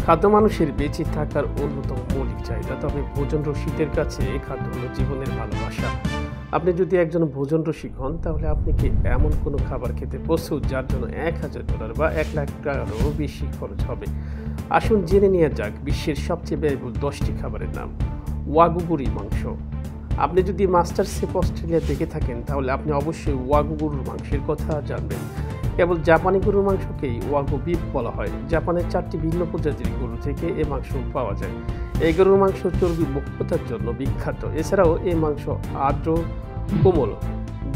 খাদ্য মানুষের বেঁচে থাকার অন্যতম মৌলিক চাহিদা, তবে ভোজন রসিকদের কাছে খাদ্য হলো জীবনের ভালোবাসা। আপনি যদি একজন ভোজন রসিক হন, তাহলে আপনি কি এমন কোনো খাবার খেতে প্রস্তুত যার জন্য $1,000 বা $1,00,000-ও বেশি খরচ হবে? আসুন জেনে নেওয়া যাক বিশ্বের সবচেয়ে ব্যয়বহুল 10টি খাবারের নাম। ওয়াগু গরুর মাংস। আপনি যদি মাস্টার শেফ অস্ট্রেলিয়া দেখে থাকেন, তাহলে আপনি অবশ্যই ওয়াগু গরুর মাংসের কথা জানবেন। কেবল জাপানি গরুর মাংসকেই ওয়াগু বিফ বলা হয়। জাপানের 4টি ভিন্ন প্রজাতির গরু থেকে এ মাংস পাওয়া যায়। এই গরুর মাংস চর্বি মুক্ততার জন্য বিখ্যাত। এছাড়াও এই মাংস আর্দ্র কোমল,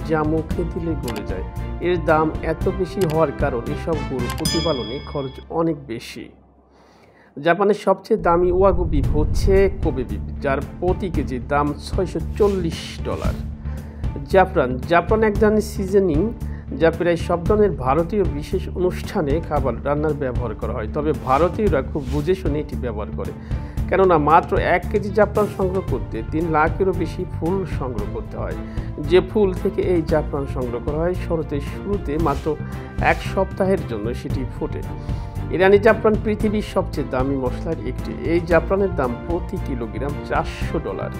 যা মুখে দিলে গলে যায়। এর দাম এত বেশি হওয়ার কারণ এসব গরু প্রতিপালনে খরচ অনেক বেশি। জাপানের সবচেয়ে দামি ওয়াগু বিফ হচ্ছে কোবে বিফ, যার প্রতি কেজির দাম $640। জাফরান এক ধরনের সিজনিং যা প্রায় সব ধরনের ভারতীয় বিশেষ অনুষ্ঠানে খাবার রান্নার ব্যবহার করা হয়। তবে ভারতীয়রা খুব বুঝে শুনে এটি ব্যবহার করে, কেননা মাত্র 1 কেজি জাফরান সংগ্রহ করতে 3 লাখেরও বেশি ফুল সংগ্রহ করতে হয়। যে ফুল থেকে এই জাফরান সংগ্রহ করা হয়, শরতের শুরুতে মাত্র 1 সপ্তাহের জন্য সেটি ফোটে। ইরানি জাফরান পৃথিবীর সবচেয়ে দামি মশলার একটি। এই জাফরানের দাম প্রতি কিলোগ্রাম $400।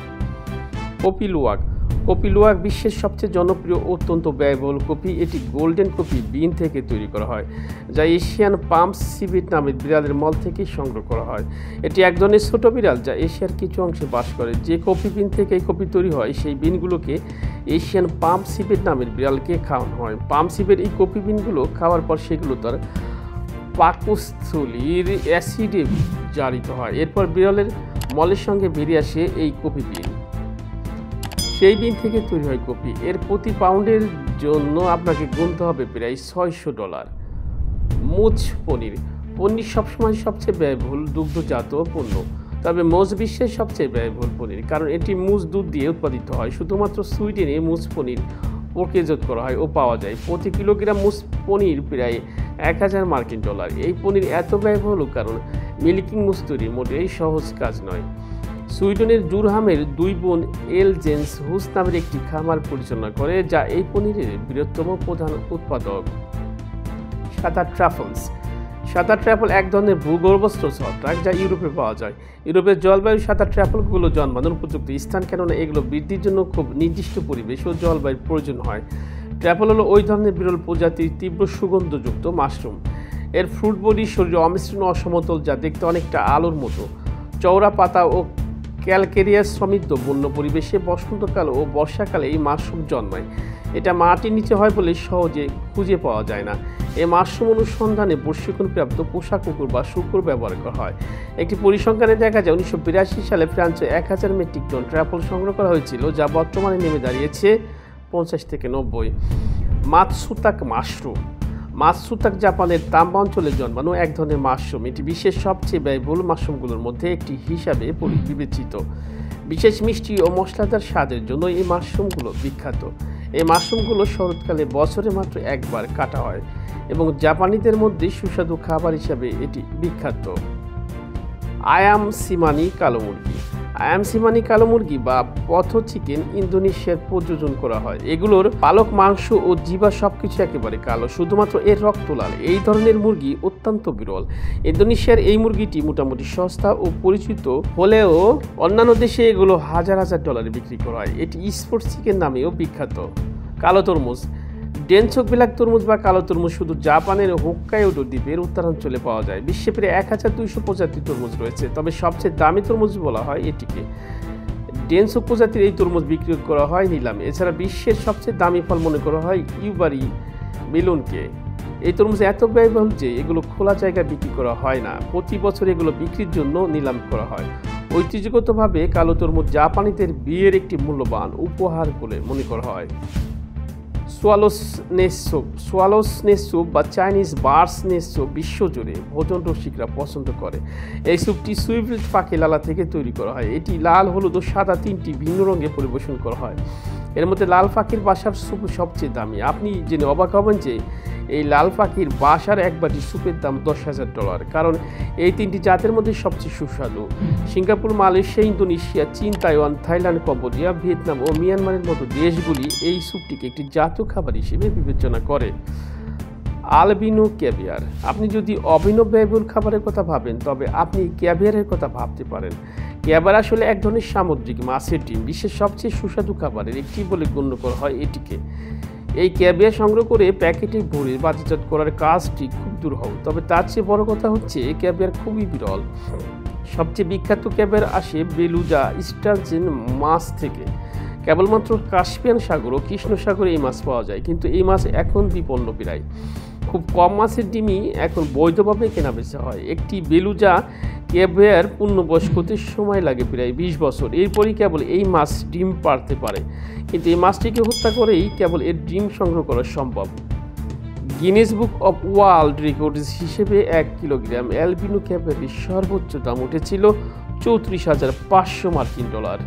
কপি লুওয়াক বিশ্বের সবচেয়ে জনপ্রিয় অত্যন্ত ব্যয়বহুল কপি। এটি গোল্ডেন কপি বিন থেকে তৈরি করা হয়, যা এশিয়ান পাম সিভিট নামের বিড়ালের মল থেকে সংগ্রহ করা হয়। এটি এক ধরনের ছোট বিড়াল যা এশিয়ার কিছু অংশে বাস করে। যে কপি বিন থেকে এই কপি তৈরি হয়, সেই বিনগুলোকে এশিয়ান পাম সিভিট নামের বিড়ালকে খাওয়ানো হয়। পাম সিভের এই কপি বিনগুলো খাওয়ার পর সেগুলো তার পাকস্থলীর অ্যাসিডে জারিত হয়। এরপর বিড়ালের মলের সঙ্গে বেরিয়ে আসে এই কপি বিন। সেই বিন থেকে তৈরি হয় কপি। এর প্রতি পাউন্ডের জন্য আপনাকে গুনতে হবে প্রায় $600। মুজ পনির সবসময় সবচেয়ে ব্যয়বহুল দুগ্ধজাত পণ্য। তবে মোজ বিশ্বের সবচেয়ে ব্যয়বহুল পনির, কারণ এটি মুজ দুধ দিয়ে উৎপাদিত হয়। শুধুমাত্র সুইডেনে মুজ পনির প্রক্রিয়াজাত করা হয় ও পাওয়া যায়। প্রতি কিলোগ্রাম মুজ পনির প্রায় $1,000। এই পনির এত ব্যয়বহুল কারণ মিল্কিং মুজ তৈরি মোটেই সহজ কাজ নয়। সুইডেনের জুরহামের 2 বোন এল জেন্স হুস নামের একটি খামার পরিচালনা করে, যা এই পনিরের বৃহত্তম প্রধান উৎপাদক। সাদা ট্রাফল এক ধরনের ভূগর্ভস্থ ছত্রাক যা ইউরোপে পাওয়া যায়। ইউরোপের জলবায়ু সাদা ট্রাফলগুলো জন্মানোর উপযুক্ত স্থান, কেননা এগুলো বৃদ্ধির জন্য খুব নির্দিষ্ট পরিবেশ ও জলবায়ুর প্রয়োজন হয়। ট্রাফল হলো ওই ধরনের বিরল প্রজাতির তীব্র সুগন্ধযুক্ত মাশরুম। এর ফ্রুট বডি শরীরে অমসৃণ অসমতল, যা দেখতে অনেকটা আলোর মতো। চওড়া পাতা ও ক্যালকেরিয়াস সমৃদ্ধ বন্য পরিবেশে বসন্তকাল ও বর্ষাকালে এই মাশরুম জন্মায়। এটা মাটির নিচে হয় বলে সহজে খুঁজে পাওয়া যায় না। এই মাশরুম অনুসন্ধানে প্রশিক্ষণপ্রাপ্ত পোষা কুকুর বা শূকর ব্যবহার করা হয়। একটি পরিসংখ্যানে দেখা যায় 1982 সালে ফ্রান্সে 1000 মেট্রিক টন ট্রাফল সংগ্রহ করা হয়েছিল, যা বর্তমানে নেমে দাঁড়িয়েছে 50 থেকে 90। মাতসুতাক জাপানের তাম্বা অঞ্চলে জন্মানো এক ধরনের মাশরুম। এটি বিশ্বের সবচেয়ে ব্যয়বহুল মাশরুমগুলোর মধ্যে একটি হিসাবে বিবেচিত। বিশেষ মিষ্টি ও মশলাদার স্বাদের জন্য এই মাশরুমগুলো বিখ্যাত। এই মাশরুমগুলো শরৎকালে বছরে মাত্র একবার কাটা হয় এবং জাপানিদের মধ্যে সুস্বাদু খাবার হিসাবে এটি বিখ্যাত। আয়াম সিমানি কালো মুরগি বা পথো চিকেন ইন্দোনেশিয়ার প্রযোজন করা হয়। এগুলোর পালক, মাংস ও জিহ্বা সবকিছু একেবারে কালো, শুধুমাত্র এর রক্ত লাল। এই ধরনের মুরগি অত্যন্ত বিরল। ইন্দোনেশিয়ার এই মুরগিটি মোটামুটি সস্তা ও পরিচিত হলেও অন্যান্য দেশে এগুলো $1,000 বিক্রি করা হয়। এটি স্পোর্টস চিকেন নামেও বিখ্যাত। কালো তরমুজ ডেনসোক ব্ল্যাক তরমুজ বা কালো তরমুজ শুধু জাপানের হোক্কাইডো দ্বীপের উত্তরাঞ্চলে পাওয়া যায়। বিশ্বে প্রায় 1200 প্রজাতির তরমুজ রয়েছে, তবে সবচেয়ে দামি তরমুজ বলা হয় এটিকে। ডেনসোক প্রজাতির এই তরমুজ বিক্রি করা হয় নিলামে। এছাড়া বিশ্বের সবচেয়ে দামি ফল মনে করা হয় ইউবারি মেলনকে। এই তরমুজ এত ব্যয়বহুল যে এগুলো খোলা জায়গায় বিক্রি করা হয় না। প্রতি বছর এগুলো বিক্রির জন্য নিলাম করা হয়। ঐতিহ্যগতভাবে কালো তরমুজ জাপানিদের বিয়ের একটি মূল্যবান উপহার বলে মনে করা হয়। সোয়ালোস নেস স্যুপ বা চাইনিজ বার্ডস নেস স্যুপ বিশ্বজুড়ে ভোজন রসিকরা পছন্দ করে। এই স্যুপটি সুইফট পাখি লালা থেকে তৈরি করা হয়। এটি লাল, হলুদ ও সাদা 3টি ভিন্ন রঙে পরিবেশন করা হয়। এর মধ্যে লাল পাখির বাসার স্যুপ সবচেয়ে দামি। আপনি জেনে অবাক হবেন যে এই লাল পাখির বাসার এক বাটি স্যুপের দাম $10,000, কারণ এই 3টি জাতের মধ্যে সবচেয়ে সুস্বাদু। সিঙ্গাপুর, মালয়েশিয়া, ইন্দোনেশিয়া, চীন, তাইওয়ান, থাইল্যান্ড, কম্বোডিয়া, ভিয়েতনাম ও মিয়ানমারের মতো দেশগুলি এই স্যুপটিকে একটি জাতীয় খাবার হিসেবে বিবেচনা করে। Albino caviar. আপনি যদি অভিনব ব্যয়বহুল খাবারের কথা ভাবেন তবে আপনি ক্যাভিয়ারের কথা ভাবতে পারেন। ক্যাভিয়ার আসলে এক ধরনের সামুদ্রিক মাছের ডিম, বিশ্বের সবচেয়ে সুস্বাদু খাবারের একটি বলে গণ্য করা হয় এটিকে। এই ক্যাভিয়ার সংগ্রহ করে প্যাকেটে ভরে বাজারজাত করার কাজটি খুব দুরূহ, তবে তার চেয়ে বড় কথা হচ্ছে ক্যাভিয়ার খুবই বিরল। সবচেয়ে বিখ্যাত ক্যাভিয়ার আসে বেলুজা স্টারজেন মাছ থেকে। কেবলমাত্র কাস্পিয়ান সাগর ও কৃষ্ণ সাগরে এই মাছ পাওয়া যায়, কিন্তু এই মাছ এখন বিপন্ন প্রায়। খুব কম মাছের ডিমই এখন বৈধভাবে কেনাবেচা হয়। একটি বেলুজা ক্যাভিয়ার পূর্ণবয়স্ক হতে সময় লাগে প্রায় 20 বছর, এরপরই কেবল এই মাছ ডিম পাড়তে পারে। কিন্তু এই মাছটিকে হত্যা করেই কেবল এর ডিম সংগ্রহ করা সম্ভব। Guinness book of world records হিসেবে 1 কিলোগ্রাম অ্যালবিনো ক্যাভিয়ারের সর্বোচ্চ দাম উঠেছিল $34,500